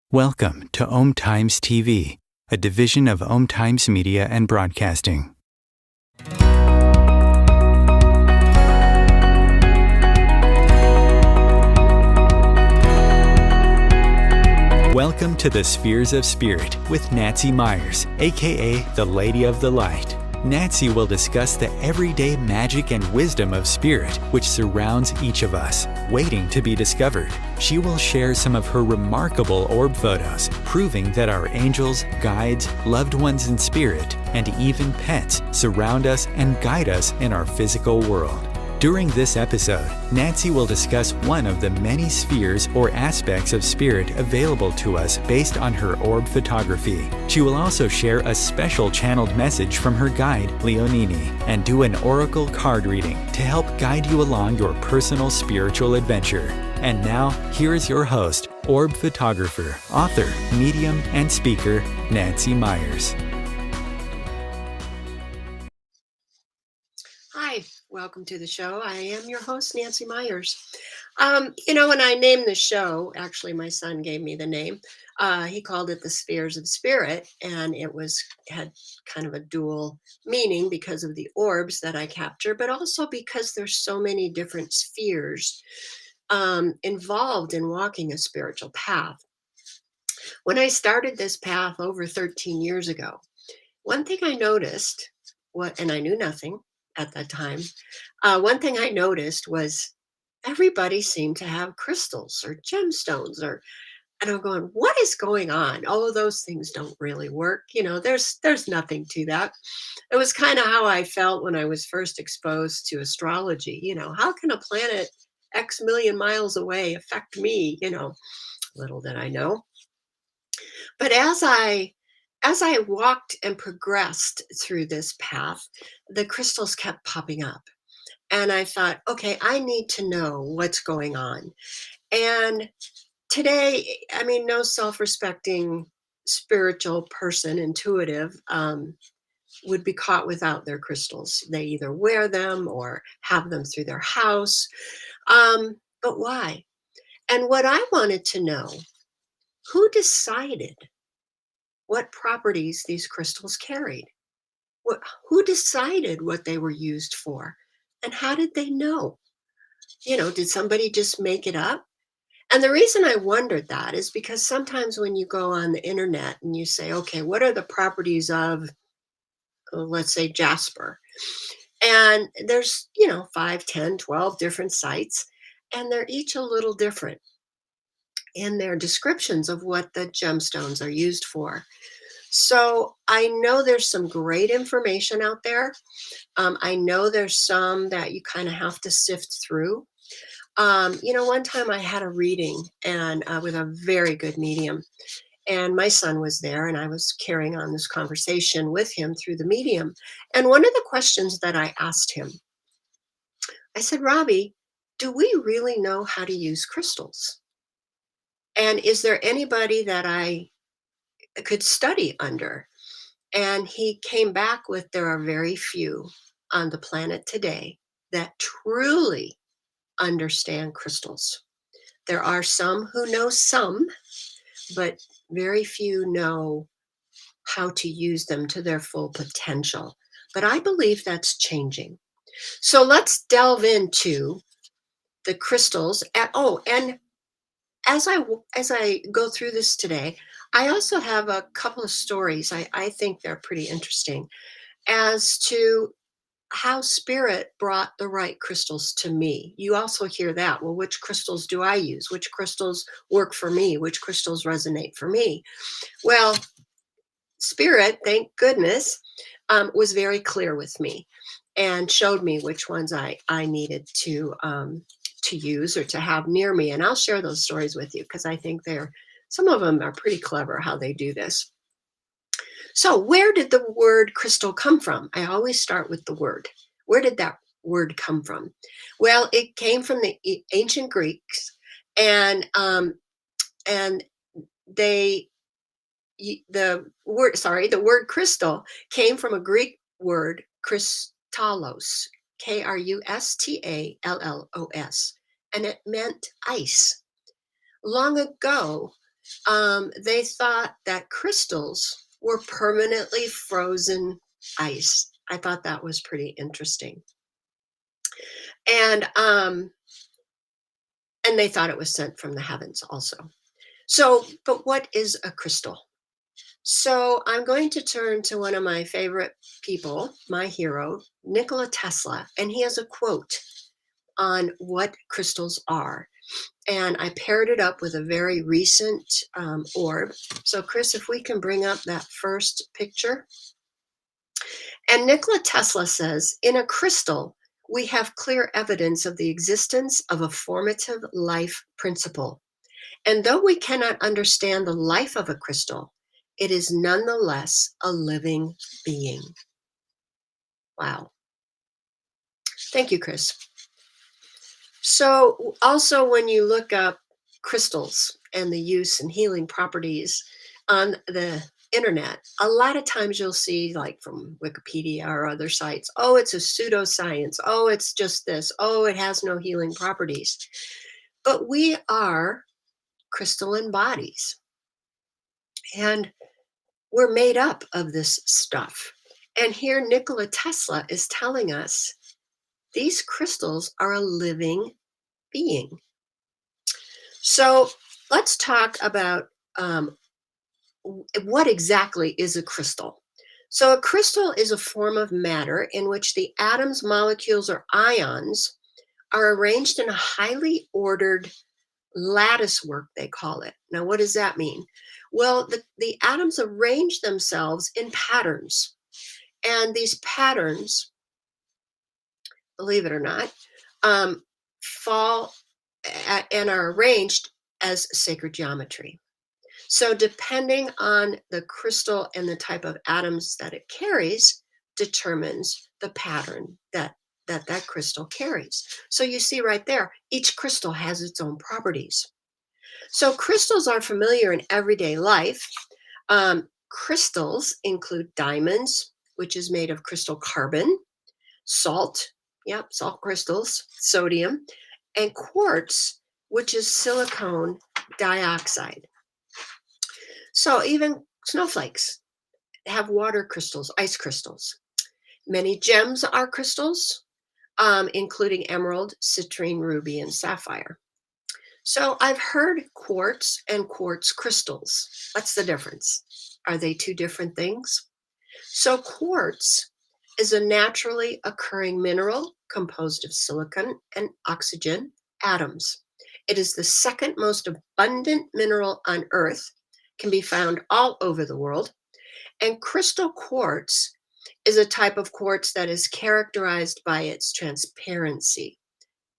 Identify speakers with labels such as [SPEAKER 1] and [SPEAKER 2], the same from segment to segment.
[SPEAKER 1] Welcome to Om Times TV, a division of Om Times Media and Broadcasting. Welcome to the Spheres of Spirit with Nancy Myers, aka the Lady of the Light. Nancy will discuss the everyday magic and wisdom of spirit which surrounds each of us, waiting to be discovered. She will share some of her remarkable orb photos, proving that our angels, guides, loved ones in spirit, and even pets surround us and guide us in our physical world. During this episode, Nancy will discuss one of the many spheres or aspects of spirit available to us based on her orb photography. She will also share a special channeled message from her guide, Leonini, and do an oracle card reading to help guide you along your personal spiritual adventure. And now, here is your host, orb photographer, author, medium, and speaker, Nancy Myers.
[SPEAKER 2] Hi, welcome to the show. I am your host, Nancy Myers. When I named the show, actually, my son gave me the name. He called it the Spheres of Spirit, and had kind of a dual meaning because of the orbs that I capture, but also because there's so many different spheres involved in walking a spiritual path. When I started this path over 13 years ago, one thing I noticed, and I knew nothing at that time, one thing I noticed was everybody seemed to have crystals or gemstones, and I'm going, what is going on? Oh, those things don't really work. There's nothing to that. It was kind of how I felt when I was first exposed to astrology. How can a planet X million miles away affect me? Little did I know. But as I walked and progressed through this path, the crystals kept popping up. And I thought, okay, I need to know what's going on. And today, no self-respecting spiritual person, intuitive, would be caught without their crystals. They either wear them or have them through their house. But why? And what I wanted to know, who decided what properties these crystals carried? Who decided what they were used for? And how did they know? Did somebody just make it up? And the reason I wondered that is because sometimes when you go on the internet and you say, okay, what are the properties of, let's say, jasper? And there's, 5, 10, 12 different sites, and they're each a little different in their descriptions of what the gemstones are used for. So I know there's some great information out there. I know there's some that you kind of have to sift through. One time I had a reading and with a very good medium, and my son was there, and I was carrying on this conversation with him through the medium. And one of the questions that I asked him, I said, Robbie, do we really know how to use crystals? And is there anybody that I could study under? And he came back with, there are very few on the planet today that truly understand crystals. There are some who know some, but very few know how to use them to their full potential. But I believe that's changing. So let's delve into the crystals. And as I go through this today, I also have a couple of stories. I think they're pretty interesting as to how spirit brought the right crystals to me. You also hear that. Well, which crystals do I use? Which crystals work for me? Which crystals resonate for me? Well, spirit, thank goodness, was very clear with me and showed me which ones I needed to use or to have near me. And I'll share those stories with you because I think some of them are pretty clever how they do this. So, where did the word crystal come from? I always start with the word. Where did that word come from? Well, it came from the ancient Greeks, and they the word crystal came from a Greek word kristallos, Krustallos, and it meant ice. Long ago, they thought that crystals were permanently frozen ice. I thought that was pretty interesting. And and they thought it was sent from the heavens also. So, but what is a crystal? So, I'm going to turn to one of my favorite people, my hero, Nikola Tesla, and he has a quote on what crystals are. And I paired it up with a very recent orb. So, Chris, if we can bring up that first picture. And Nikola Tesla says, in a crystal, we have clear evidence of the existence of a formative life principle. And though we cannot understand the life of a crystal, it is nonetheless a living being. Wow. Thank you, Chris. So, also, when you look up crystals and the use and healing properties on the internet, a lot of times you'll see, like from Wikipedia or other sites, oh, it's a pseudoscience. Oh, it's just this. Oh, it has no healing properties. But we are crystalline bodies, and we're made up of this stuff. And here, Nikola Tesla is telling us these crystals are a living being. So let's talk about what exactly is a crystal. So a crystal is a form of matter in which the atoms, molecules, or ions are arranged in a highly ordered lattice work, they call it. Now, what does that mean? Well, the atoms arrange themselves in patterns. And these patterns, believe it or not, fall and are arranged as sacred geometry. So, depending on the crystal and the type of atoms that it carries, determines the pattern that crystal carries. So, you see right there, each crystal has its own properties. So, crystals are familiar in everyday life. Crystals include diamonds, which is made of crystal carbon, salt, yep, salt crystals, sodium, and quartz, which is silicon dioxide. So even snowflakes have water crystals, ice crystals. Many gems are crystals, including emerald, citrine, ruby, and sapphire. So I've heard quartz and quartz crystals. What's the difference? Are they two different things? So quartz is a naturally occurring mineral composed of silicon and oxygen atoms. It is the second most abundant mineral on Earth, can be found all over the world. And crystal quartz is a type of quartz that is characterized by its transparency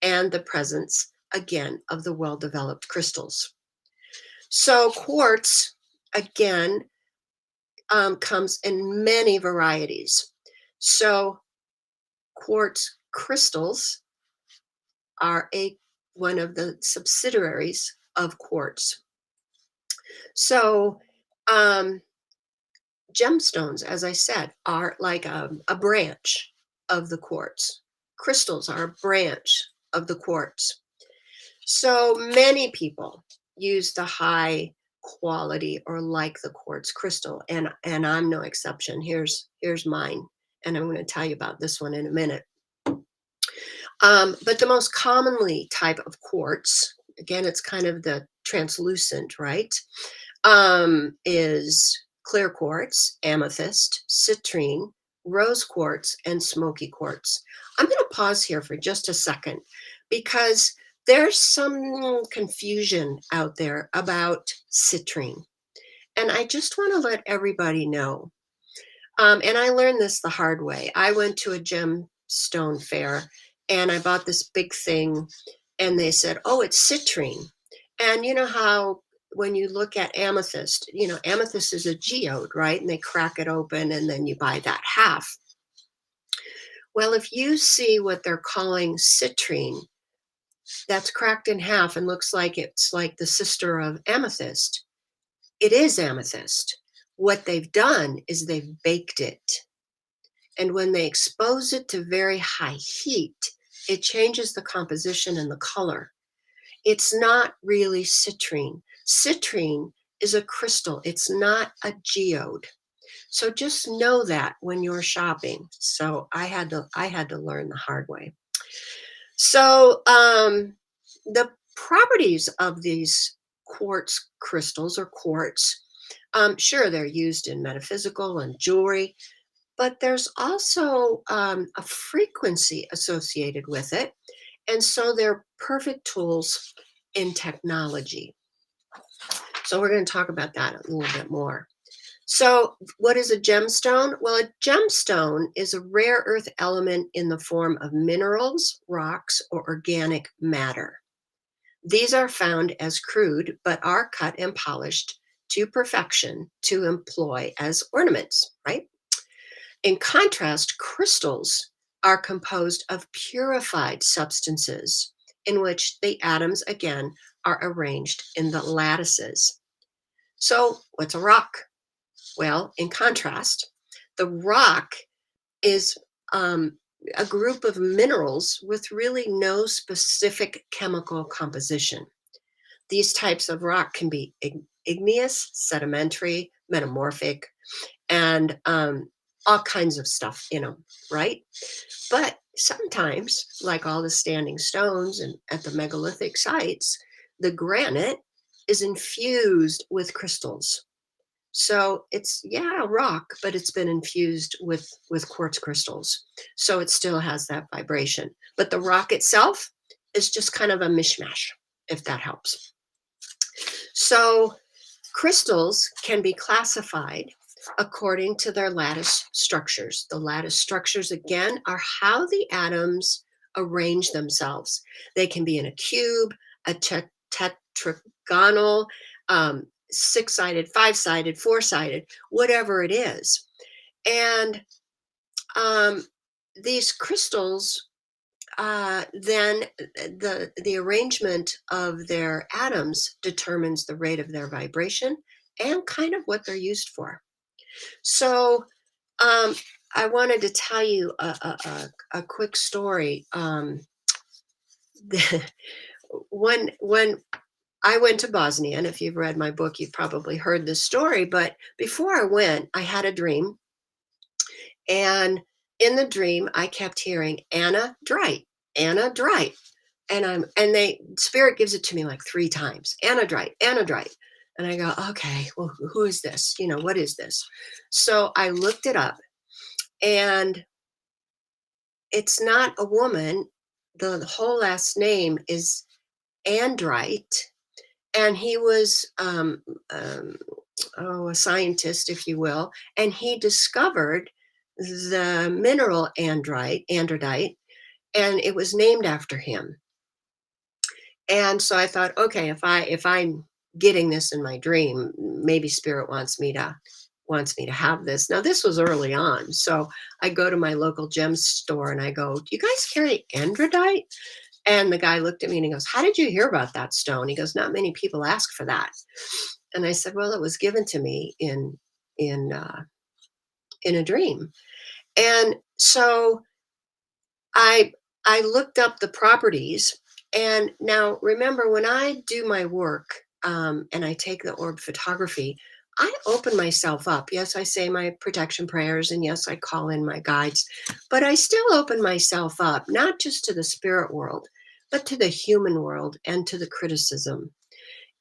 [SPEAKER 2] and the presence, again, of the well-developed crystals. So quartz, again, comes in many varieties. So quartz crystals are one of the subsidiaries of quartz. So gemstones, as I said, are like a branch of the quartz. Crystals are a branch of the quartz. So many people use the high quality or like the quartz crystal, and I'm no exception. Here's mine, and I'm going to tell you about this one in a minute. But the most commonly type of quartz, again, it's kind of the translucent, right? Is clear quartz, amethyst, citrine, rose quartz, and smoky quartz. I'm going to pause here for just a second because there's some confusion out there about citrine. And I just want to let everybody know. And I learned this the hard way. I went to a gemstone fair and I bought this big thing, and they said, oh, it's citrine. And you know how when you look at amethyst, amethyst is a geode, right? And they crack it open and then you buy that half. Well, if you see what they're calling citrine, that's cracked in half and looks like it's like the sister of amethyst, it is amethyst. What they've done is they've baked it. And when they expose it to very high heat, it changes the composition and the color. It's not really citrine. Citrine is a crystal, it's not a geode. So just know that when you're shopping. So I had to learn the hard way. So the properties of these quartz crystals or quartz, sure, they're used in metaphysical and jewelry, but there's also a frequency associated with it. And so they're perfect tools in technology. So we're going to talk about that a little bit more. So, what is a gemstone? Well, a gemstone is a rare earth element in the form of minerals, rocks, or organic matter. These are found as crude, but are cut and polished to perfection to employ as ornaments, right? In contrast, crystals are composed of purified substances in which the atoms, again, are arranged in the lattices. So, what's a rock? Well, in contrast, the rock is a group of minerals with really no specific chemical composition. These types of rock can be igneous, sedimentary, metamorphic, and all kinds of stuff in them, right? But sometimes, like all the standing stones and at the megalithic sites, the granite is infused with crystals. So it's, yeah, rock, but it's been infused with quartz crystals. So it still has that vibration. But the rock itself is just kind of a mishmash, if that helps. So crystals can be classified according to their lattice structures. The lattice structures, again, are how the atoms arrange themselves. They can be in a cube, a tetragonal, six-sided, five-sided, four-sided, whatever it is. And these crystals, then the arrangement of their atoms determines the rate of their vibration and kind of what they're used for. So I wanted to tell you a quick story. When I went to Bosnia, and if you've read my book, you've probably heard this story. But before I went, I had a dream. And in the dream, I kept hearing Anna Drite, Anna Drite. And Spirit gives it to me like 3 times. Anna Drite, Anna Drite. And I go, okay, well, who is this? What is this? So I looked it up, and it's not a woman. The whole last name is Andrite. And he was a scientist, if you will, and he discovered the mineral andradite, and it was named after him. And so I thought, okay, if I'm getting this in my dream, maybe Spirit wants me to have this. Now, this was early on, so I go to my local gem store and I go, "Do you guys carry andradite?" And the guy looked at me and he goes, "How did you hear about that stone?" He goes, "Not many people ask for that." And I said, "Well, it was given to me in a dream." And so I looked up the properties. And now remember, when I do my work and I take the orb photography, I open myself up. Yes, I say my protection prayers, and yes, I call in my guides, but I still open myself up, not just to the spirit world, but to the human world and to the criticism.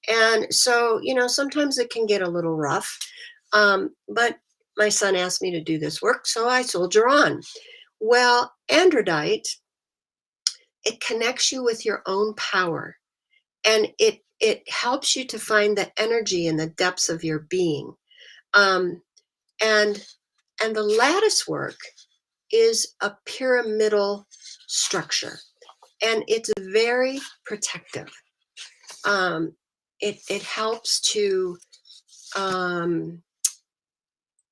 [SPEAKER 2] And so, sometimes it can get a little rough. But my son asked me to do this work, so I soldier on. Well, andradite, it connects you with your own power, and it helps you to find the energy in the depths of your being. And the lattice work is a pyramidal structure, and it's very protective. it helps to um,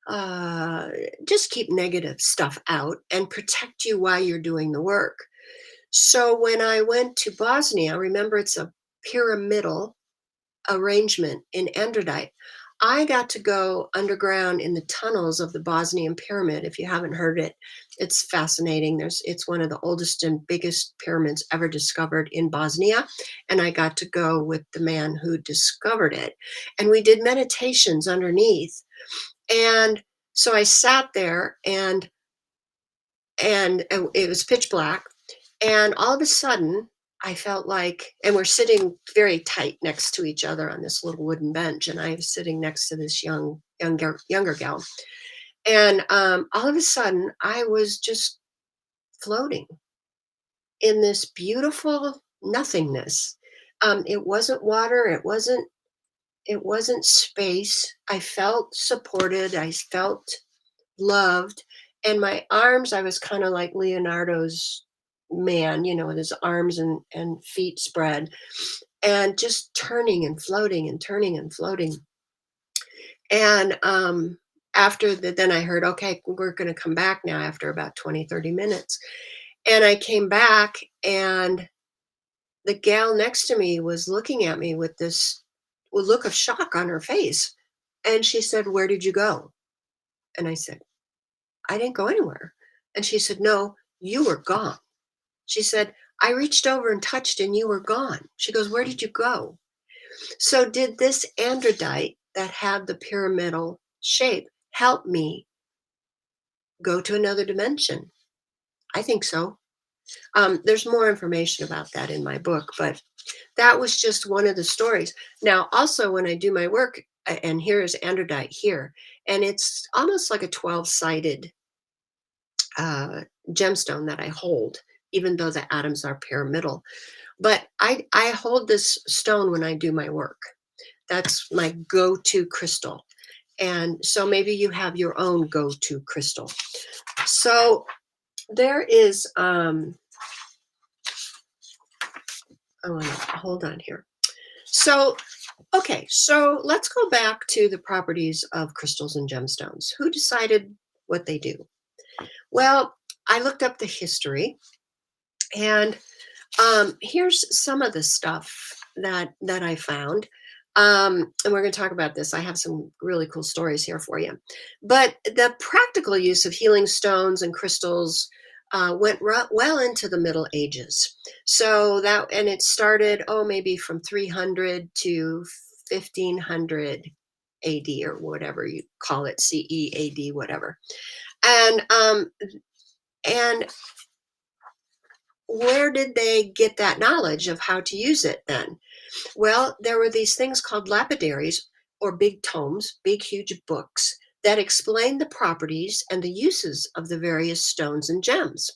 [SPEAKER 2] uh, just keep negative stuff out and protect you while you're doing the work. So when I went to Bosnia, remember it's a pyramidal arrangement in andradite. I got to go underground in the tunnels of the Bosnian pyramid. If you haven't heard it, it's fascinating. It's one of the oldest and biggest pyramids ever discovered in Bosnia. And I got to go with the man who discovered it. And we did meditations underneath. And so I sat there and it was pitch black. And all of a sudden, I felt like, and we're sitting very tight next to each other on this little wooden bench, and I was sitting next to this younger gal. And all of a sudden, I was just floating in this beautiful nothingness. It wasn't water. It wasn't space. I felt supported. I felt loved. And my arms, I was kind of like Leonardo's man, with his arms and feet spread, and just turning and floating and turning and floating. And after that, then I heard, okay, we're going to come back now after about 20, 30 minutes. And I came back, and the gal next to me was looking at me with this look of shock on her face. And she said, "Where did you go?" And I said, "I didn't go anywhere." And she said, "No, you were gone." She said, "I reached over and touched and you were gone." She goes, "Where did you go?" So did this andradite that had the pyramidal shape help me go to another dimension? I think so. There's more information about that in my book, but that was just one of the stories. Now, also when I do my work, and here is andradite here, and it's almost like a 12-sided gemstone that I hold, even though the atoms are pyramidal. But I hold this stone when I do my work. That's my go-to crystal. And so maybe you have your own go-to crystal. So there is, oh, hold on here. So, okay, so let's go back to the properties of crystals and gemstones. Who decided what they do? Well, I looked up the history, and here's some of the stuff that I found. And we're going to talk about this. I have some really cool stories here for you. But the practical use of healing stones and crystals went well into the Middle Ages. So that, and it started, maybe from 300 to 1500 AD, or whatever you call it, CE, AD, whatever. And where did they get that knowledge of how to use it then? Well, there were these things called lapidaries, or big tomes, big, huge books that explained the properties and the uses of the various stones and gems.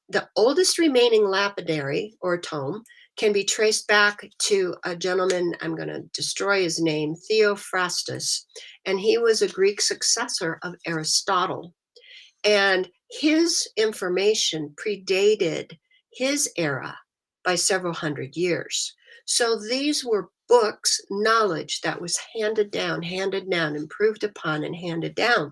[SPEAKER 2] The oldest remaining lapidary or tome can be traced back to a gentleman, I'm going to destroy his name, Theophrastus, and he was a Greek successor of Aristotle. And his information predated his era by several hundred years. So these were books, knowledge that was handed down, improved upon, and handed down.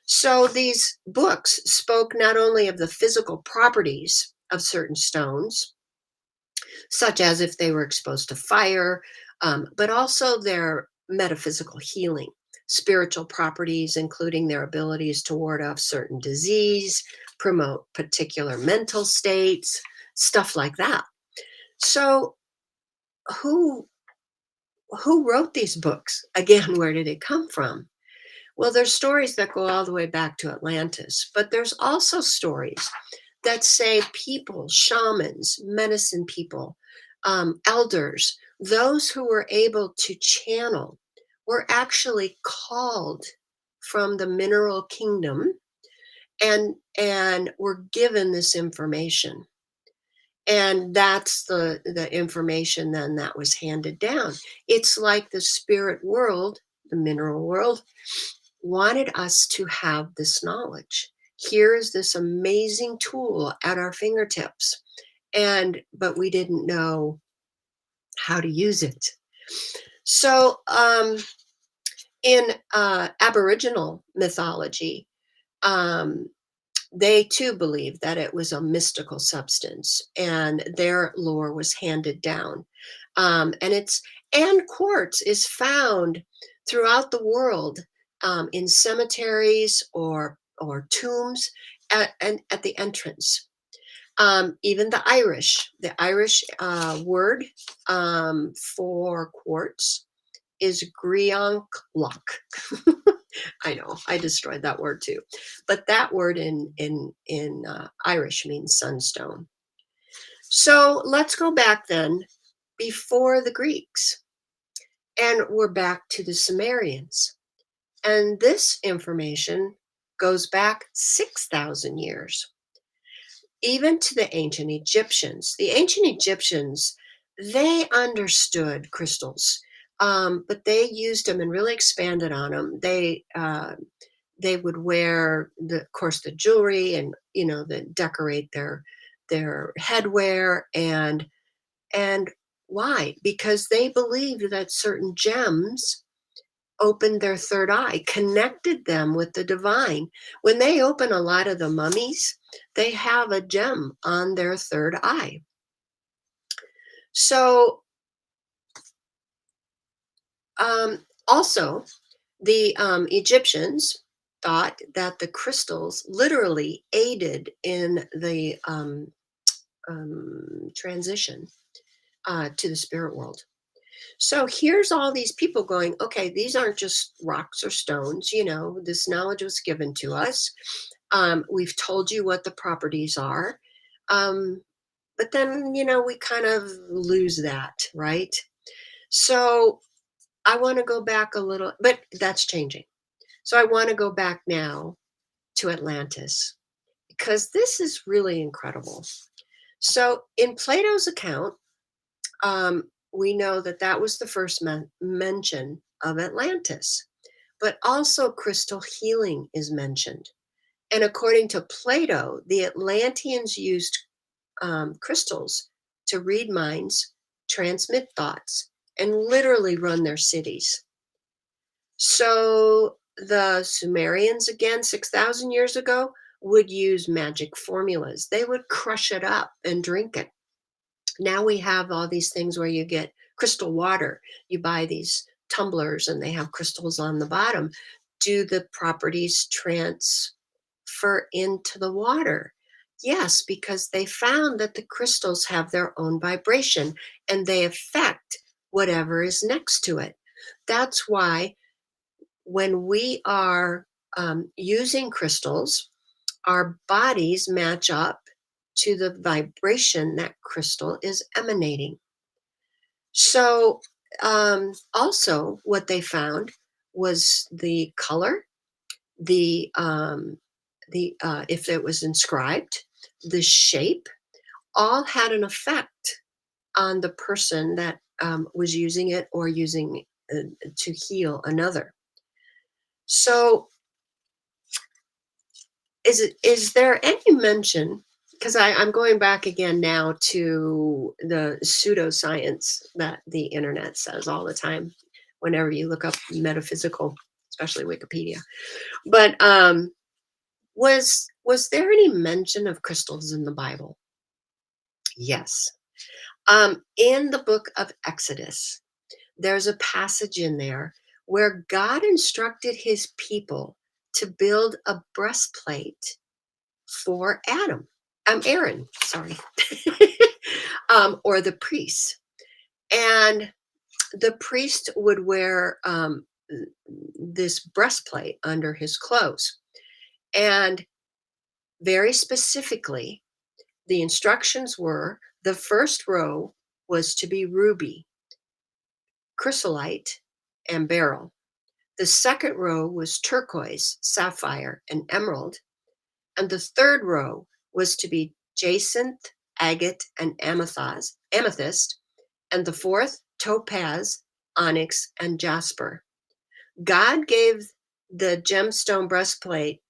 [SPEAKER 2] So these books spoke not only of the physical properties of certain stones, such as if they were exposed to fire, but also their metaphysical healing, spiritual properties, including their abilities to ward off certain disease, promote particular mental states, stuff like that. So who wrote these books? Again, where did it come from? Well, there's stories that go all the way back to Atlantis, but there's also stories that say people, shamans, medicine people, elders, those who were able to channel, were actually called from the mineral kingdom and were given this information. And that's the information then that was handed down. It's like the spirit world, the mineral world, wanted us to have this knowledge. Here is this amazing tool at our fingertips. But we didn't know how to use it. So, in Aboriginal mythology, um, they too believed that it was a mystical substance, and their lore was handed down. And quartz is found throughout the world, in cemeteries or tombs and at the entrance. Even the Irish word for quartz is grianchloch. I know I destroyed that word too, but that word in Irish means sunstone. So let's go back then before the Greeks, and we're back to the Sumerians. And this information goes back 6,000 years, even to the ancient Egyptians. The ancient Egyptians, they understood crystals, but they used them and really expanded on them. They would wear of course, the jewelry, and the decorate their headwear, and why? Because they believed that certain gems opened their third eye, connected them with the divine. When they open a lot of the mummies, they have a gem on their third eye. So, also, the Egyptians thought that the crystals literally aided in the transition to the spirit world. So here's all these people going, okay, these aren't just rocks or stones. This knowledge was given to us. We've told you what the properties are. Um, but then, we kind of lose that, right? So I want to go back a little, but that's changing. So I want to go back now to Atlantis, because this is really incredible. So in Plato's account, we know that that was the first mention of Atlantis, but also crystal healing is mentioned. And according to Plato, the Atlanteans used crystals to read minds, transmit thoughts, and literally run their cities. So the Sumerians, again, 6,000 years ago, would use magic formulas. They would crush it up and drink it. Now we have all these things where you get crystal water. You buy these tumblers and they have crystals on the bottom. Do the properties transfer into the water? Yes, because they found that the crystals have their own vibration and they affect whatever is next to it. That's why when we are using crystals, our bodies match up to the vibration that crystal is emanating. So, also, what they found was the color, the if it was inscribed, the shape, all had an effect on the person that was using it or using to heal another. So, is there any mention, because I'm going back again now to the pseudoscience that the internet says all the time whenever you look up metaphysical, especially Wikipedia. But was there any mention of crystals in the Bible? Yes. In the book of Exodus, there's a passage in there where God instructed his people to build a breastplate for Aaron, sorry, or the priest. And the priest would wear this breastplate under his clothes. And very specifically, the instructions were the first row was to be ruby, chrysolite, and beryl. The second row was turquoise, sapphire, and emerald. And the third row was to be jacinth, agate, and amethyst. And the fourth, topaz, onyx, and jasper. God gave the gemstone breastplate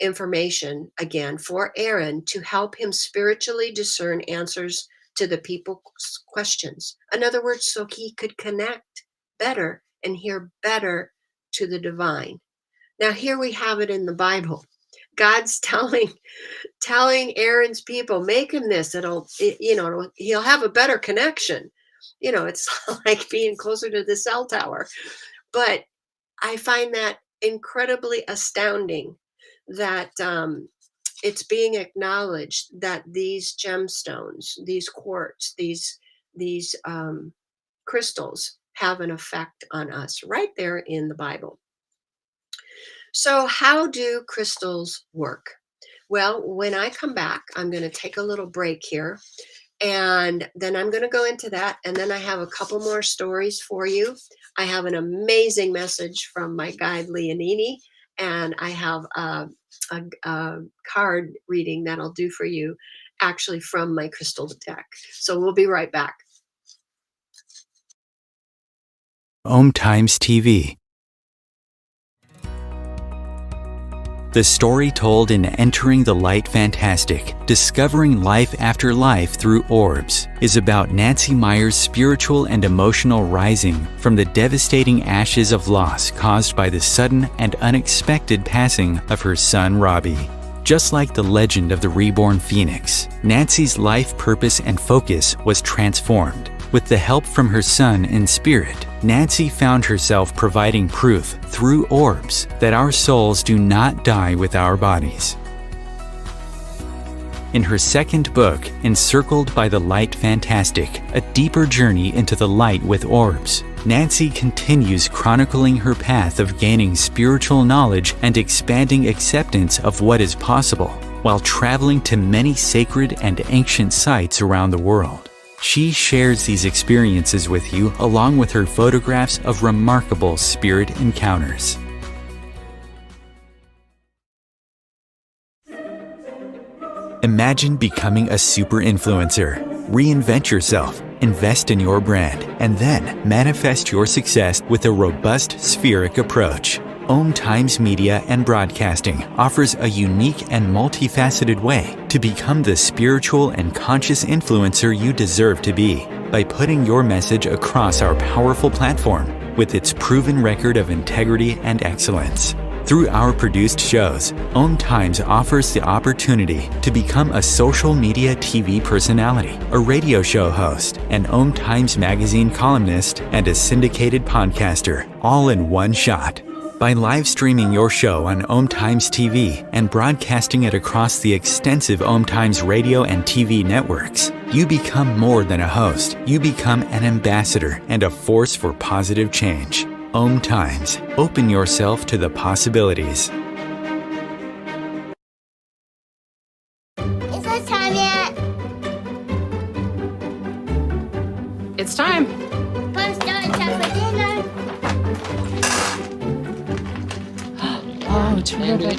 [SPEAKER 2] information again for Aaron to help him spiritually discern answers to the people's questions. In other words, so he could connect better and hear better to the divine. Now here we have it in the Bible. God's telling Aaron's people, make him this. He'll have a better connection. It's like being closer to the cell tower. But I find that incredibly astounding that it's being acknowledged that these gemstones, these quartz, these crystals have an effect on us right there in the Bible. So, how do crystals work? Well, when I come back, I'm going to take a little break here and then I'm going to go into that. And then I have a couple more stories for you. I have an amazing message from my guide, Leonini, and I have a card reading that I'll do for you actually from my crystal deck. So we'll be right back.
[SPEAKER 1] Om Times TV. The story told in Entering the Light Fantastic, Discovering Life After Life Through Orbs, is about Nancy Meyers' spiritual and emotional rising from the devastating ashes of loss caused by the sudden and unexpected passing of her son Robbie. Just like the legend of the reborn phoenix, Nancy's life purpose and focus was transformed. With the help from her son in spirit, Nancy found herself providing proof through orbs that our souls do not die with our bodies. In her second book, Encircled by the Light Fantastic, A Deeper Journey into the Light with Orbs, Nancy continues chronicling her path of gaining spiritual knowledge and expanding acceptance of what is possible, while traveling to many sacred and ancient sites around the world. She shares these experiences with you along with her photographs of remarkable spirit encounters. Imagine becoming a super influencer. Reinvent yourself, invest in your brand, and then manifest your success with a robust spheric approach. Om Times Media and Broadcasting offers a unique and multifaceted way to become the spiritual and conscious influencer you deserve to be by putting your message across our powerful platform with its proven record of integrity and excellence. Through our produced shows, Om Times offers the opportunity to become a social media TV personality, a radio show host, an Om Times magazine columnist, and a syndicated podcaster, all in one shot. By live streaming your show on Om Times TV and broadcasting it across the extensive Om Times radio and TV networks, you become more than a host. You become an ambassador and a force for positive change. Om Times. Open yourself to the possibilities.
[SPEAKER 3] Is it time yet?
[SPEAKER 4] It's time.
[SPEAKER 3] Come start time for dinner.
[SPEAKER 4] Oh, terrific.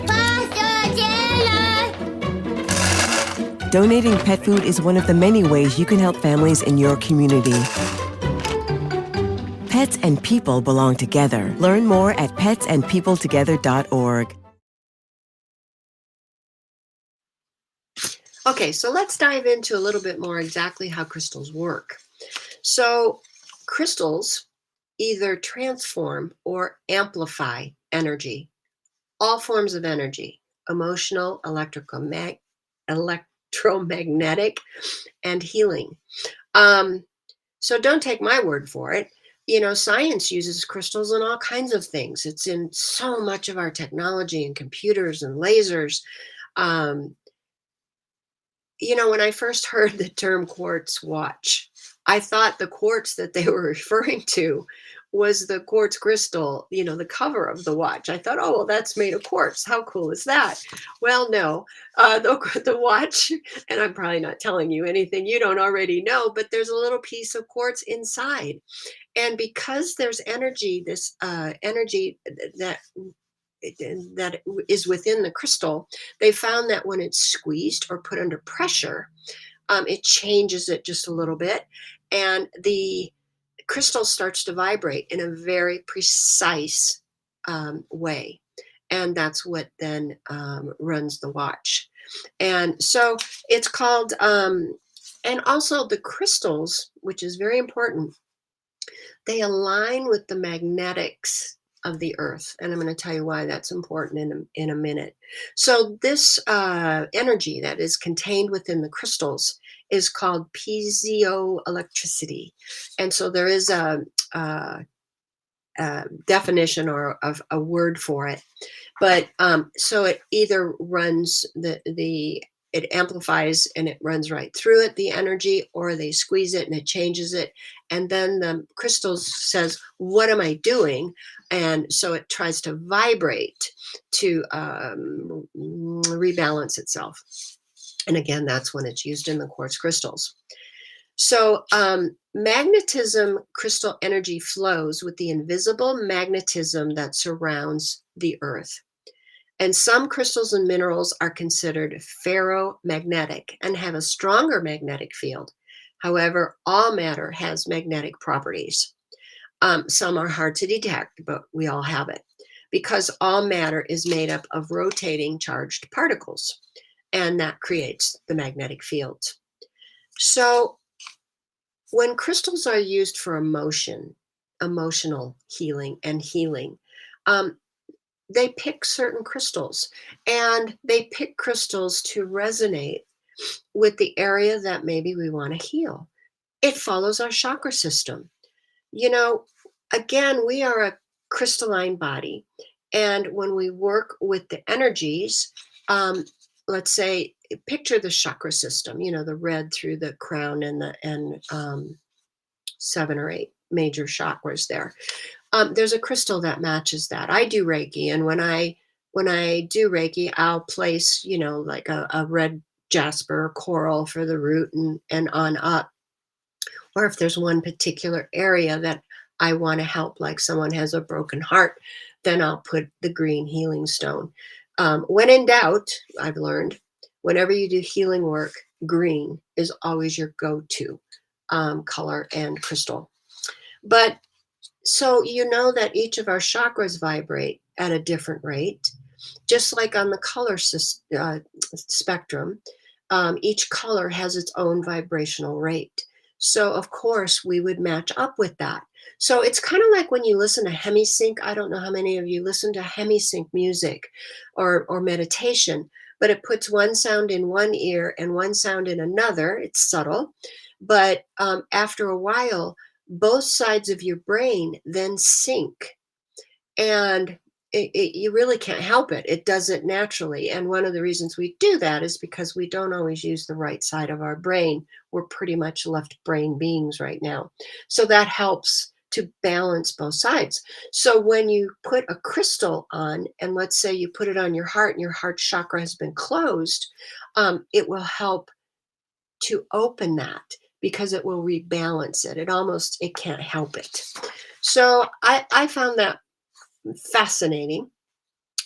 [SPEAKER 3] Faster dinner!
[SPEAKER 5] Donating pet food is one of the many ways you can help families in your community. Pets and people belong together. Learn more at petsandpeopletogether.org.
[SPEAKER 2] Okay, so let's dive into a little bit more exactly how crystals work. So crystals either transform or amplify energy, all forms of energy, emotional, electromagnetic, and healing. So don't take my word for it. Science uses crystals in all kinds of things. It's in so much of our technology and computers and lasers. When I first heard the term quartz watch, I thought the quartz that they were referring to was the quartz crystal, the cover of the watch. I thought, oh, well, that's made of quartz. How cool is that? Well, no, the watch, and I'm probably not telling you anything you don't already know, but there's a little piece of quartz inside. And because there's energy, this energy that is within the crystal, they found that when it's squeezed or put under pressure, it changes it just a little bit. And the crystal starts to vibrate in a very precise way. and that's what then runs the watch. And so it's called, and also the crystals, which is very important, they align with the magnetics of the earth. And I'm going to tell you why that's important in a minute. So this energy that is contained within the crystals is called piezoelectricity. And so there is a definition or of a word for it. But so it either runs it amplifies and it runs right through it, the energy, or they squeeze it and it changes it. And then the crystals says, what am I doing? And so it tries to vibrate to rebalance itself. And again, that's when it's used in the quartz crystals. So magnetism crystal energy flows with the invisible magnetism that surrounds the earth. And some crystals and minerals are considered ferromagnetic and have a stronger magnetic field. However, all matter has magnetic properties. Some are hard to detect, but we all have it because all matter is made up of rotating charged particles, and that creates the magnetic fields. So when crystals are used for emotional healing and healing, they pick certain crystals, and they pick crystals to resonate with the area that maybe we want to heal. It follows our chakra system. You know, again, we are a crystalline body, and when we work with the energies, let's say, picture the chakra system, you know, the red through the crown and 7 or 8 major chakras there. There's a crystal that matches that. I do Reiki, and when I do Reiki, I'll place, you know, like a red jasper or coral for the root and on up. Or if there's one particular area that I want to help, like someone has a broken heart, then I'll put the green healing stone. When in doubt, I've learned, whenever you do healing work, green is always your go-to color and crystal. But so you know that each of our chakras vibrate at a different rate, just like on the color spectrum. Each color has its own vibrational rate. So of course we would match up with that. So it's kind of like when you listen to hemisync. I don't know how many of you listen to hemisync music or meditation, but it puts one sound in one ear and one sound in another. It's subtle, but after a while, both sides of your brain then sync, and you really can't help it. It does it naturally. And one of the reasons we do that is because we don't always use the right side of our brain. We're pretty much left brain beings right now. So that helps to balance both sides. So when you put a crystal on, and let's say you put it on your heart and your heart chakra has been closed, it will help to open that, because it will rebalance it. It can't help it. So I found that fascinating.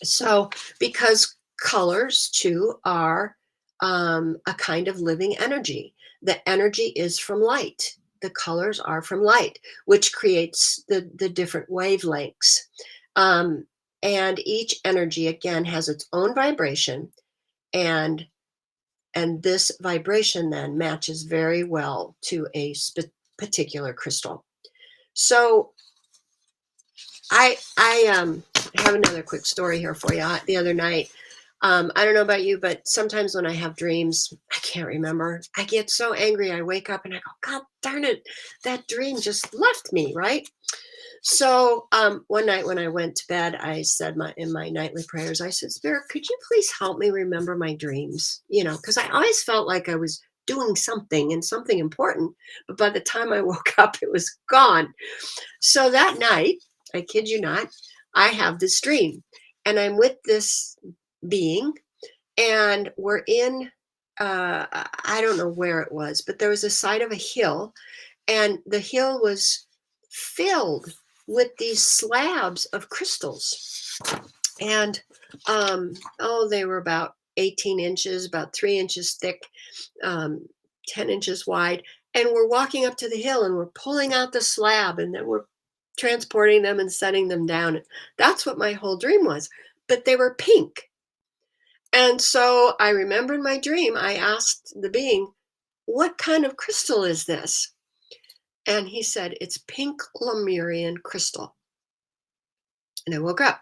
[SPEAKER 2] So because colors too are a kind of living energy. The energy is from light. The colors are from light, which creates the different wavelengths. And each energy, again, has its own vibration, and this vibration then matches very well to a particular crystal. So I have another quick story here for you. The other night, I don't know about you, but sometimes when I have dreams, I can't remember. I get so angry. I wake up and I go, God darn it, that dream just left me, right? So one night when I went to bed, I said in my nightly prayers, I said, Spirit, could you please help me remember my dreams? You know, because I always felt like I was doing something and something important, but by the time I woke up, it was gone. So that night, I kid you not, I have this dream, and I'm with this being, and we're in, I don't know where it was, but there was a side of a hill, and the hill was filled with these slabs of crystals. And they were about 18 inches, about 3 inches thick, 10 inches wide. And we're walking up to the hill and we're pulling out the slab, and then we're transporting them and setting them down. That's what my whole dream was. but they were pink. And so I remember in my dream, I asked the being, what kind of crystal is this? And he said, it's pink Lemurian crystal. And I woke up.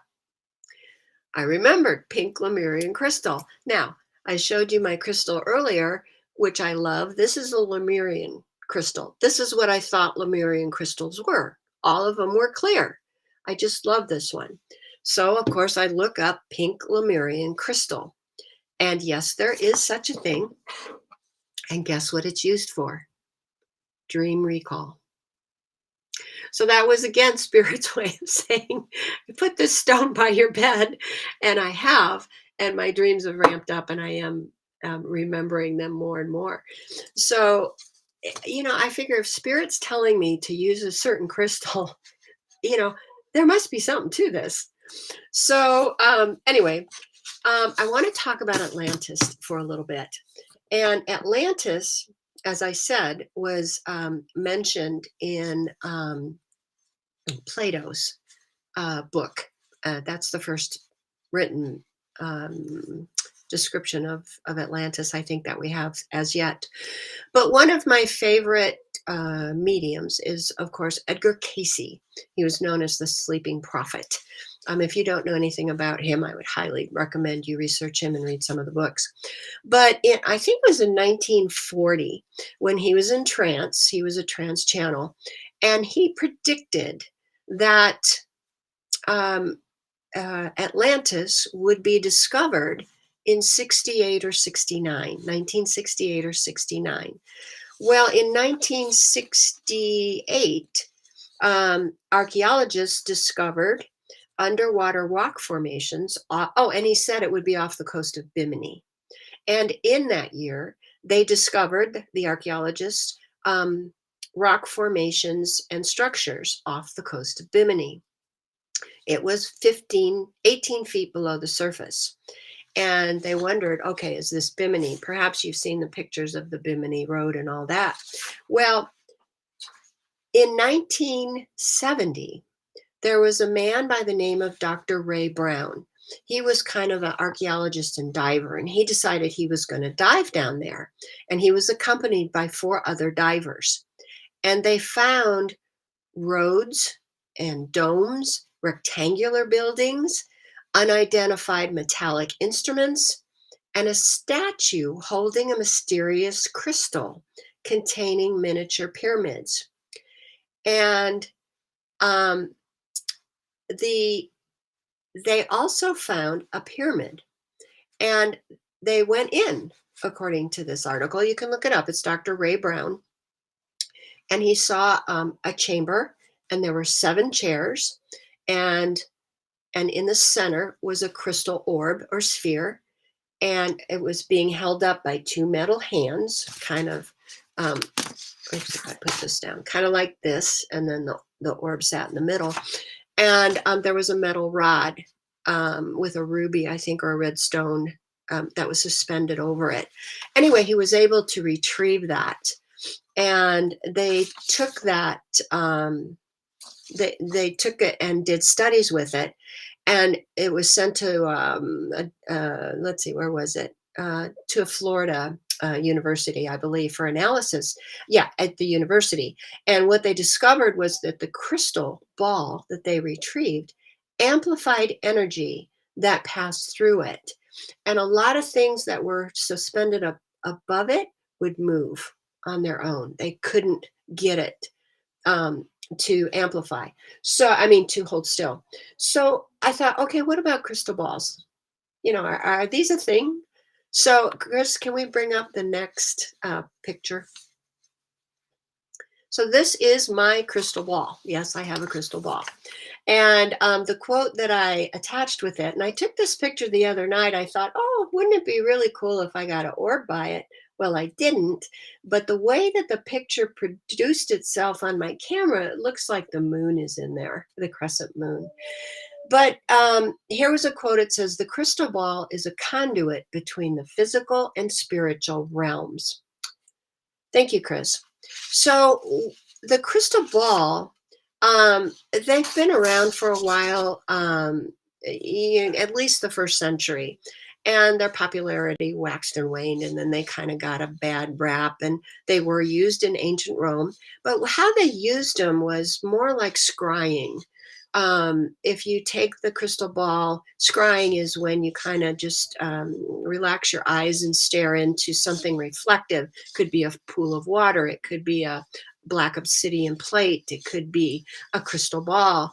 [SPEAKER 2] I remembered pink Lemurian crystal. Now, I showed you my crystal earlier, which I love. This is a Lemurian crystal. This is what I thought Lemurian crystals were. All of them were clear. I just love this one. So, of course, I look up pink Lemurian crystal. And yes, there is such a thing. And guess what it's used for? Dream recall. So that was, again, Spirit's way of saying, put this stone by your bed. And I have, and my dreams have ramped up, and I am remembering them more and more. So, I figure if Spirit's telling me to use a certain crystal, there must be something to this. So anyway, I want to talk about Atlantis for a little bit. And Atlantis, as I said, was mentioned in Plato's book. That's the first written description of Atlantis, I think, that we have as yet. But one of my favorite mediums is, of course, Edgar Cayce. He was known as the Sleeping Prophet. If you don't know anything about him, I would highly recommend you research him and read some of the books. But I think it was in 1940 when he was in trance. He was a trance channel, and he predicted that Atlantis would be discovered in 68 or 69, 1968 or 69. Well, in 1968, archaeologists discovered underwater rock formations. And he said it would be off the coast of Bimini. And in that year, they discovered, the archaeologists, rock formations and structures off the coast of Bimini. It was 18 feet below the surface. And they wondered, okay, is this Bimini? Perhaps you've seen the pictures of the Bimini Road and all that. Well, in 1970, there was a man by the name of Dr. Ray Brown. He was kind of an archaeologist and diver, and he decided he was going to dive down there. And he was accompanied by 4 other divers. And they found roads and domes, rectangular buildings, unidentified metallic instruments, and a statue holding a mysterious crystal containing miniature pyramids. And they also found a pyramid, and they went in, according to this article. You can look it up. It's Dr. Ray Brown. And he saw a chamber, and there were 7 chairs, and in the center was a crystal orb or sphere, and it was being held up by 2 metal hands, kind of, if I put this down, kind of like this, and then the orb sat in the middle. And there was a metal rod with a ruby, I think, or a red stone that was suspended over it. Anyway, he was able to retrieve that. And they took that, they took it and did studies with it. And it was sent to, let's see, where was it? To a Florida university, I believe, for analysis. Yeah, at the university. And what they discovered was that the crystal ball that they retrieved amplified energy that passed through it. And a lot of things that were suspended up above it would move on their own. They couldn't get it to amplify. So, to hold still. So I thought, okay, what about crystal balls? Are these a thing? So, Chris, can we bring up the next picture? So this is my crystal ball. Yes, I have a crystal ball. And the quote that I attached with it, and I took this picture the other night, I thought, oh, wouldn't it be really cool if I got an orb by it? Well, I didn't, but the way that the picture produced itself on my camera, it looks like the moon is in there, the crescent moon. But here was a quote. It says, the crystal ball is a conduit between the physical and spiritual realms. Thank you, Chris. So the crystal ball, they've been around for a while. at least the first century. And their popularity waxed and waned, and then they kind of got a bad rap, and they were used in ancient Rome. But how they used them was more like scrying. If you take the crystal ball, scrying is when you kind of just relax your eyes and stare into something reflective. Could be a pool of water, it could be a black obsidian plate, it could be a crystal ball.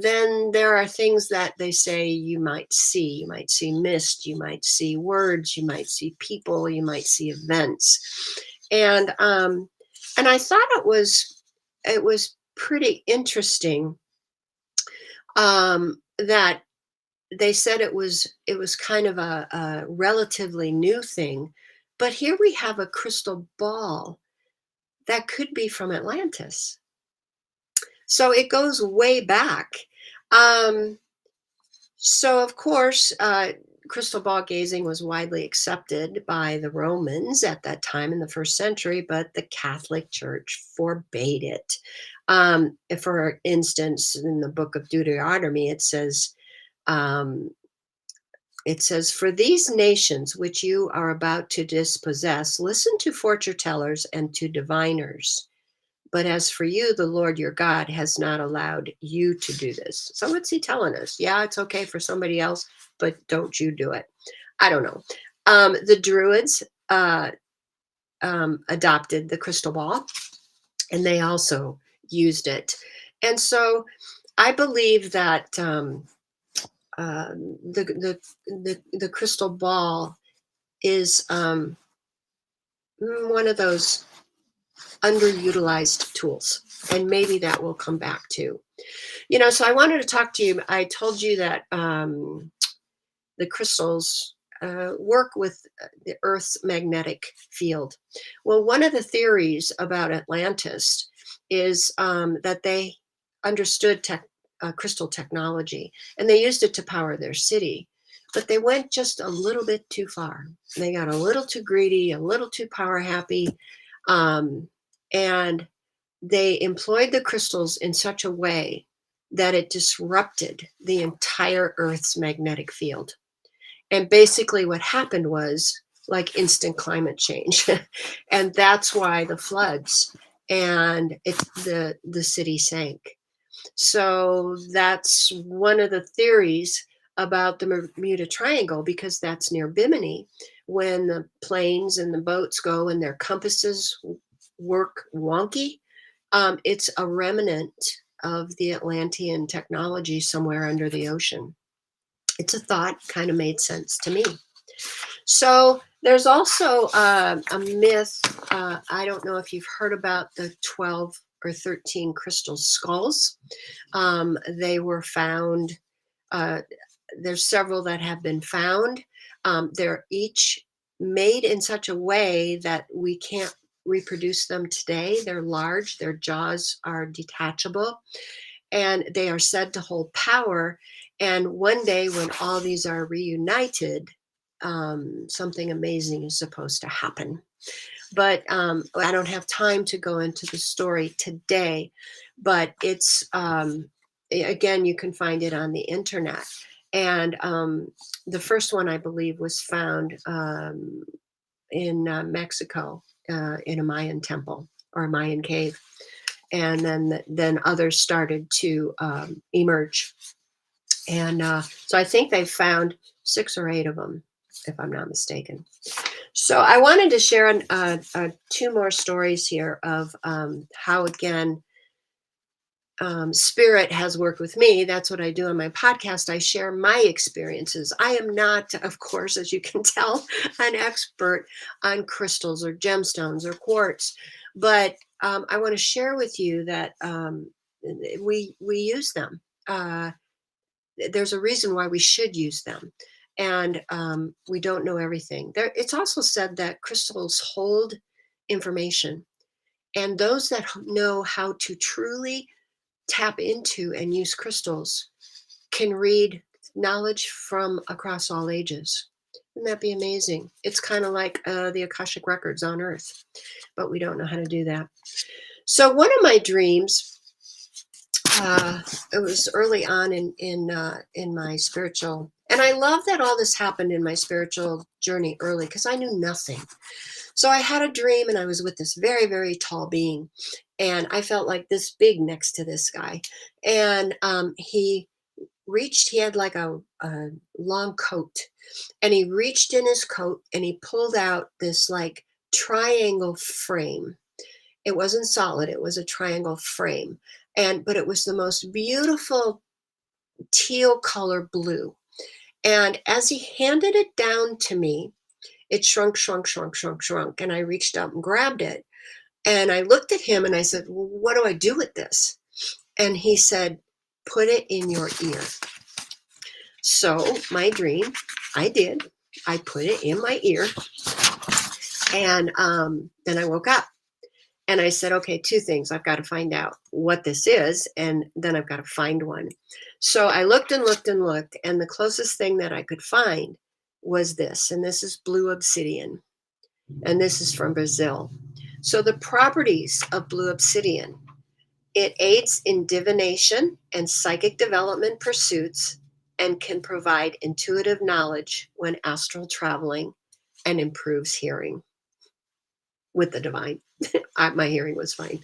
[SPEAKER 2] Then there are things that they say you might see. You might see mist, you might see words, you might see people, you might see events. And I thought it was pretty interesting that they said it was kind of a relatively new thing. But here we have a crystal ball that could be from Atlantis. So it goes way back. So of course, crystal ball gazing was widely accepted by the Romans at that time in the first century, but the Catholic Church forbade it. For instance, in the book of Deuteronomy, it says, for these nations which you are about to dispossess, listen to fortune tellers and to diviners. But as for you, the Lord your God has not allowed you to do this. So what's he telling us? Yeah, it's okay for somebody else, but don't you do it. I don't know. The Druids adopted the crystal ball, and they also used it. And so I believe that the crystal ball is one of those underutilized tools, and maybe that will come back too. So I wanted to talk to you. I told you that the crystals work with the Earth's magnetic field. Well, one of the theories about Atlantis is that they understood crystal technology, and they used it to power their city. But they went just a little bit too far. They got a little too greedy, a little too power happy. And they employed the crystals in such a way that it disrupted the entire Earth's magnetic field. And basically what happened was like instant climate change. And that's why the floods and the city sank. So that's one of the theories about the Bermuda Triangle, because that's near Bimini. When the planes and the boats go and their compasses work wonky, it's a remnant of the Atlantean technology somewhere under the ocean. It's a thought, kind of made sense to me. So there's also a myth. I don't know if you've heard about the 12 or 13 crystal skulls. They were found. There's several that have been found. They're each made in such a way that we can't reproduce them today. They're large, their jaws are detachable, and they are said to hold power. And one day when all these are reunited, something amazing is supposed to happen. But I don't have time to go into the story today, but it's, again, you can find it on the internet. And the first one, I believe, was found in Mexico, in a Mayan temple or a Mayan cave. And then others started to emerge. And so I think they found 6 or 8 of them, if I'm not mistaken. So I wanted to share 2 more stories here of how, again, spirit has worked with me. That's what I do on my podcast. I share my experiences. I am not, of course, as you can tell, an expert on crystals or gemstones or quartz, but I want to share with you that we use them. There's a reason why we should use them. And we don't know everything. It's also said that crystals hold information. And those that know how to truly tap into and use crystals can read knowledge from across all ages. Wouldn't that be amazing? It's kind of like the Akashic records on Earth, but we don't know how to do that. So one of my dreams it was early on in my spiritual, and I love that all this happened in my spiritual journey early because I knew nothing. So I had a dream, and I was with this very, very tall being, and I felt like this big next to this guy, and he reached. He had like a long coat, and he reached in his coat and he pulled out this like triangle frame. It wasn't solid, it was a triangle frame. But it was the most beautiful teal color blue. And as he handed it down to me, it shrunk, shrunk, shrunk, shrunk, shrunk. And I reached up and grabbed it. And I looked at him and I said, well, what do I do with this? And he said, put it in your ear. So my dream, I did. I put it in my ear. And then I woke up. And I said, okay, two things. I've got to find out what this is, and then I've got to find one. So I looked and looked and looked, and the closest thing that I could find was this. And this is blue obsidian. And this is from Brazil. So the properties of blue obsidian: it aids in divination and psychic development pursuits and can provide intuitive knowledge when astral traveling, and improves hearing with the divine. My hearing was fine.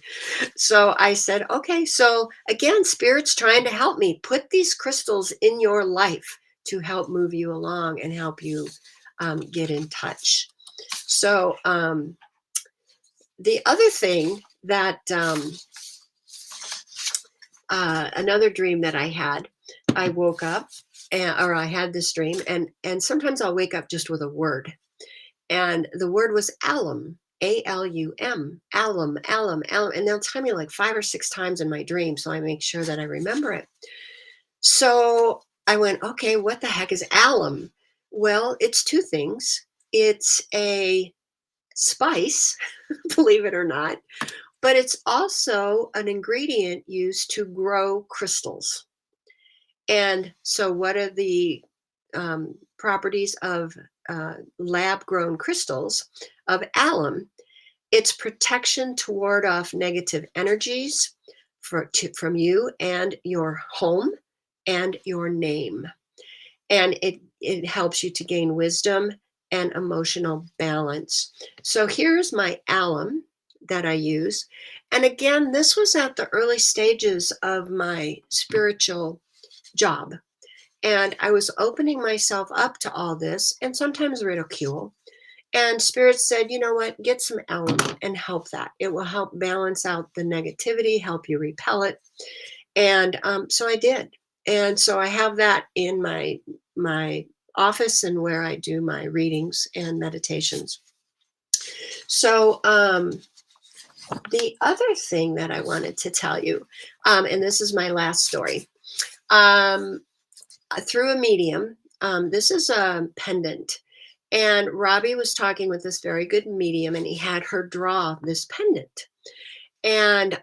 [SPEAKER 2] So I said, okay, so again, Spirit's trying to help me. Put these crystals in your life to help move you along and help you get in touch. So the other thing that, another dream that I had, I woke up, or I had this dream, and sometimes I'll wake up just with a word. And the word was alum. A-L-U-M, alum, alum, alum. And they'll tell me like 5 or 6 times in my dream, so I make sure that I remember it. So I went, okay, what the heck is alum? Well, it's two things. It's a spice, believe it or not, but it's also an ingredient used to grow crystals. And so what are the properties of lab-grown crystals of alum? It's protection to ward off negative energies from you and your home and your name. And it helps you to gain wisdom and emotional balance. So here's my alum that I use. And again, this was at the early stages of my spiritual job. And I was opening myself up to all this, and sometimes ridicule. And Spirit said, you know what, get some alum and help that. It will help balance out the negativity, help you repel it. And so I did. And so I have that in my office and where I do my readings and meditations. So the other thing that I wanted to tell you, and this is my last story, through a medium, this is a pendant. And Robbie was talking with this very good medium, and he had her draw this pendant. And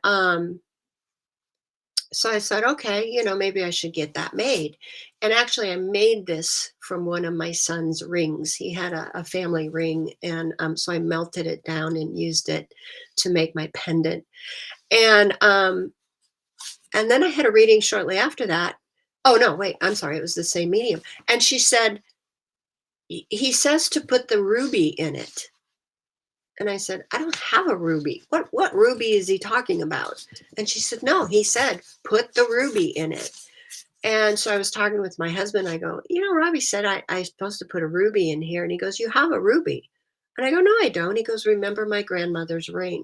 [SPEAKER 2] so I said, okay, maybe I should get that made. And actually, I made this from one of my son's rings. He had a family ring. And so I melted it down and used it to make my pendant. And then I had a reading shortly after that. Oh, no, wait, I'm sorry. It was the same medium. And she said, he says to put the ruby in it. And I said, I don't have a ruby. What ruby is he talking about? And she said, no, he said, put the ruby in it. And so I was talking with my husband. I go, Robbie said I'm supposed to put a ruby in here. And he goes, you have a ruby. And I go, no, I don't. He goes, remember my grandmother's ring.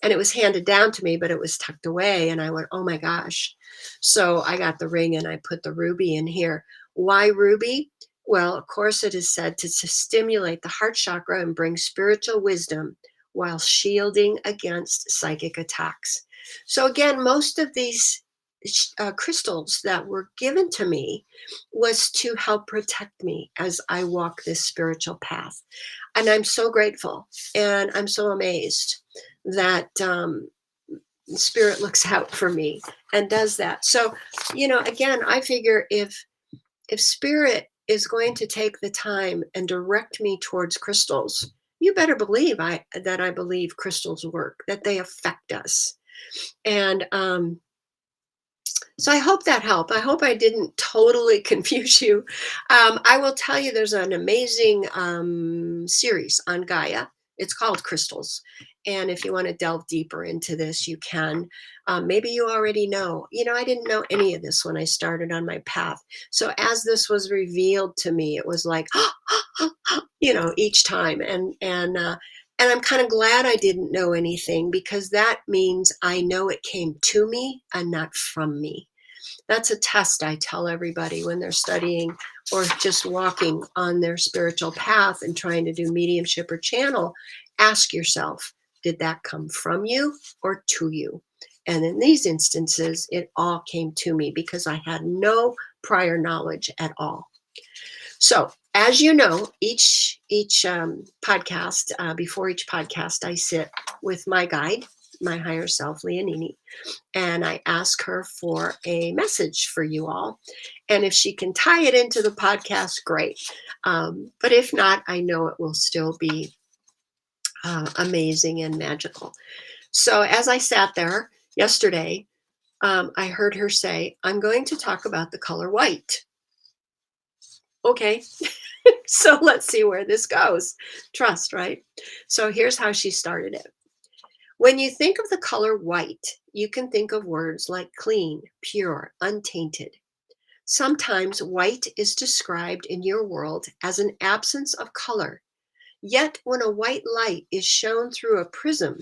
[SPEAKER 2] And it was handed down to me, but it was tucked away. And I went, oh my gosh. So I got the ring and I put the ruby in here. Why ruby? Well, of course, it is said to stimulate the heart chakra and bring spiritual wisdom while shielding against psychic attacks. So again, most of these crystals that were given to me was to help protect me as I walk this spiritual path. And I'm so grateful and I'm so amazed that Spirit looks out for me and does that. So, again, I figure if Spirit is going to take the time and direct me towards crystals, you better believe that I believe crystals work, that they affect us. And So I hope that helped. I hope I didn't totally confuse you. I will tell you there's an amazing series on Gaia. It's called Crystals. And if you want to delve deeper into this, you can. Maybe you already know. I didn't know any of this when I started on my path. So as this was revealed to me, it was like, each time. And I'm kind of glad I didn't know anything, because that means I know it came to me and not from me. That's a test I tell everybody when they're studying or just walking on their spiritual path and trying to do mediumship or channel. Ask yourself, did that come from you or to you? And in these instances, it all came to me because I had no prior knowledge at all. So, as you know, each podcast, before each podcast, I sit with my guide, my higher self, Leonini, and I ask her for a message for you all. And if she can tie it into the podcast, great. But if not, I know it will still be amazing and magical. So, as I sat there yesterday, I heard her say, I'm going to talk about the color white. Okay. So let's see where this goes. Trust, right? So here's how she started it. When you think of the color white, you can think of words like clean, pure, untainted. Sometimes white is described in your world as an absence of color. Yet when a white light is shown through a prism,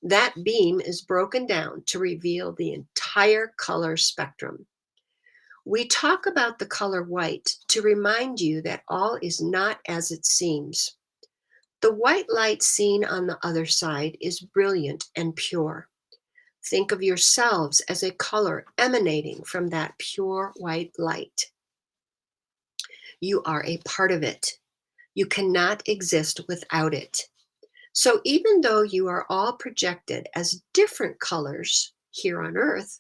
[SPEAKER 2] that beam is broken down to reveal the entire color spectrum. We talk about the color white to remind you that all is not as it seems. The white light seen on the other side is brilliant and pure. Think of yourselves as a color emanating from that pure white light. You are a part of it. You cannot exist without it. So even though you are all projected as different colors here on Earth,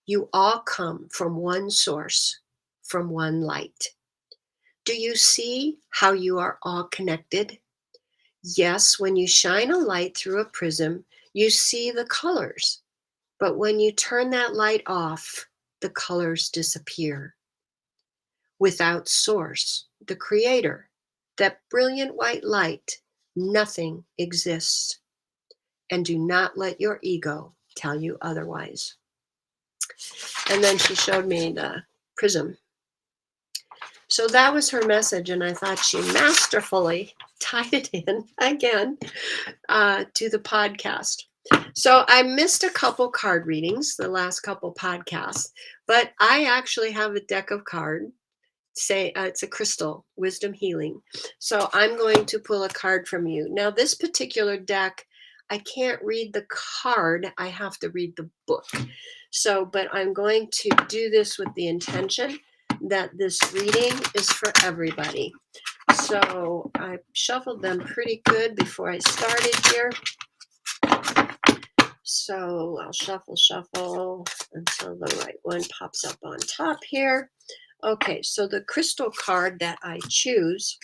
[SPEAKER 2] you all come from one source, from one light. Do you see how you are all connected? Yes, when you shine a light through a prism, you see the colors. But when you turn that light off, the colors disappear. Without source, the creator, that brilliant white light, nothing exists. And do not let your ego tell you otherwise. And then she showed me the prism. So that was her message, and I thought she masterfully tied it in again to the podcast. So I missed a couple card readings, the last couple podcasts, but I actually have a deck of cards. It's a crystal, wisdom healing. So I'm going to pull a card from you. Now, this particular deck, I can't read the card. I have to read the book. So, but I'm going to do this with the intention that this reading is for everybody. So I shuffled them pretty good before I started here. So I'll shuffle until the right one pops up on top here. Okay, so the crystal card that I choose,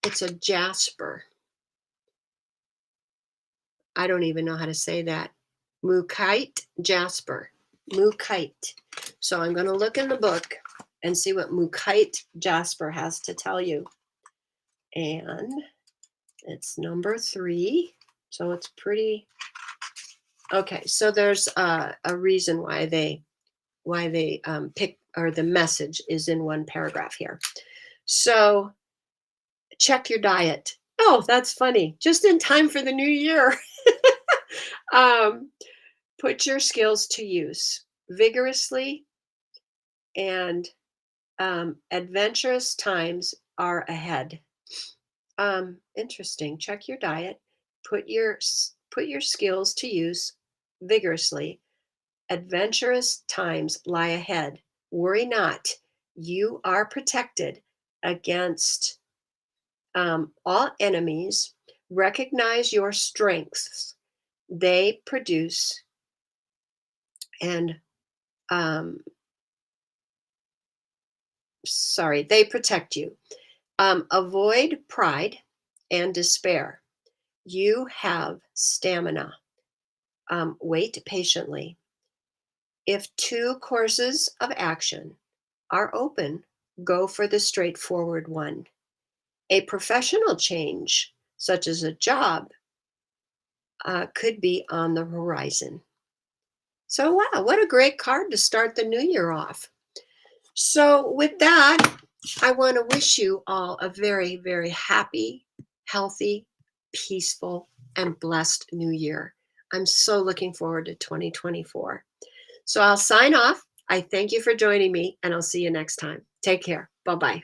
[SPEAKER 2] it's a jasper. I don't even know how to say that. Mukite jasper. Mukite. So I'm going to look in the book and see what Mukite jasper has to tell you. And it's number 3. So it's pretty. Okay, so there's a reason why they pick, or the message is in one paragraph here. So check your diet. Oh, that's funny. Just in time for the new year. Put your skills to use vigorously, and adventurous times are ahead. Interesting. Check your diet. Put your skills to use vigorously. Adventurous times lie ahead. Worry not. You are protected against all enemies. Recognize your strengths. They produce and they protect you. Avoid pride and despair. You have stamina. Wait patiently. If two courses of action are open, go for the straightforward one. A professional change, such as a job, could be on the horizon. So, wow, what a great card to start the new year off. So, with that, I want to wish you all a very, very happy, healthy, peaceful, and blessed new year. I'm so looking forward to 2024. So, I'll sign off. I thank you for joining me, and I'll see you next time. Take care. Bye bye.